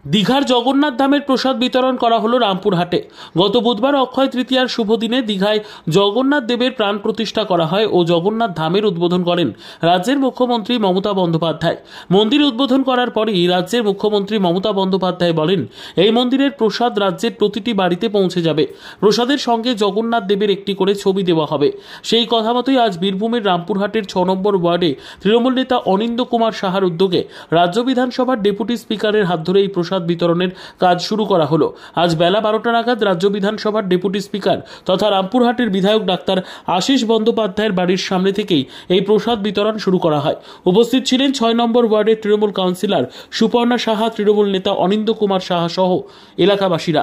দীঘার জগন্নাথ ধামের প্রসাদ বিতরণ করা হলো রামপুরহাটে। গত বুধবার অক্ষয় তৃতীয়ার শুভ দিনে দীঘায় জগন্নাথ দেবের প্রাণ প্রতিষ্ঠা করা হয় ও জগন্নাথ ধামের উদ্বোধন করেন রাজ্যের মুখ্যমন্ত্রী মমতা বন্দ্যোপাধ্যায়। মন্দির উদ্বোধন করার পরেই রাজ্যের মুখ্যমন্ত্রী মমতা বন্দ্যোপাধ্যায় বলেন, এই মন্দিরের প্রসাদ রাজ্যের প্রতিটি বাড়িতে পৌঁছে যাবে। প্রসাদের সঙ্গে জগন্নাথ দেবের একটি করে ছবি দেওয়া হবে। সেই কথা মতোই আজ বীরভূমের রামপুরহাটের 6 নম্বর ওয়ার্ডে তৃণমূল নেতা অনিন্দ্য কুমার সাহার উদ্যোগে রাজ্য বিধানসভার ডেপুটি স্পিকারের হাত ধরে এই প্রসাদ বিতরণের কাজ শুরু করা হলো। আজ বেলা 12টা নাগাদ রাজ্য বিধানসভার ডেপুটি স্পিকার তথা রামপুরহাটের বিধায়ক ডাক্তার আশিস বন্দ্যোপাধ্যায়ের বাড়ির সামনে থেকেই এই প্রসাদ বিতরণ শুরু করা হয়। উপস্থিত ছিলেন 6 নম্বর ওয়ার্ডের তৃণমূল কাউন্সিলর সুপর্ণা সাহা, তৃণমূল নেতা অনিন্দ্য কুমার সাহা সহ এলাকাবাসীরা।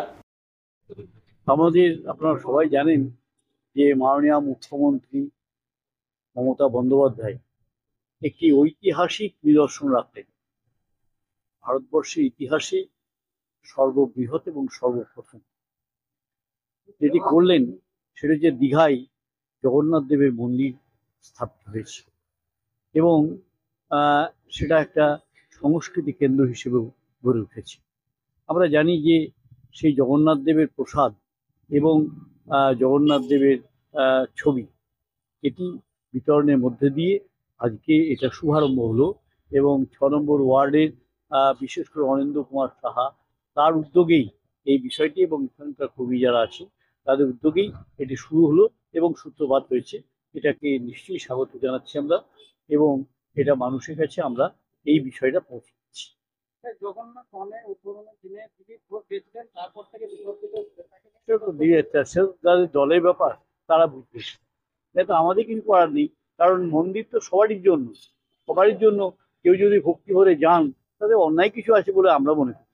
আমাদের আপনারা সবাই জানেন যে মাননীয় মুখ্যমন্ত্রী মমতা বন্দ্যোপাধ্যায় একটি ঐতিহাসিক নিদর্শন রাখলেন। ভারতবর্ষের ইতিহাসে সর্ববৃহৎ এবং সর্বপ্রথম যেটি করলেন সেটা যে দীঘায় জগন্নাথ দেবের মন্দির স্থাপিত হয়েছে এবং সেটা একটা সংস্কৃতি কেন্দ্র হিসেবেও গড়ে উঠেছে। আমরা জানি যে সেই জগন্নাথ দেবের প্রসাদ এবং জগন্নাথ দেবের ছবি এটি বিতরণের মধ্যে দিয়ে আজকে এটা শুভারম্ভ হলো এবং 6 নম্বর ওয়ার্ডের বিশেষ করে অনিন্দ্য কুমার সাহা তার উদ্যোগেই এই বিষয়টি এবং এখানকার কবি যারা আছে তাদের উদ্যোগেই এটি শুরু হলো এবং সূত্রপাত হয়েছে। এটাকে নিশ্চয়ই স্বাগত জানাচ্ছি আমরা এবং এটা মানুষের কাছে আমরা এই বিষয়টা পৌঁছে দিচ্ছি। জগন্নাথ ধামের উদ্বোধনের দিনে দিলীপ ঘোষ গেছিলেন, তারপর থেকে যাদের দলের ব্যাপার তারা বুঝবে, এটা আমাদের কিছু করার নেই, কারণ মন্দির তো সবারই জন্য। কেউ যদি ভক্তি ভরে যান তাদের অন্যায় কিছু আছে বলে আমরা মনে করি।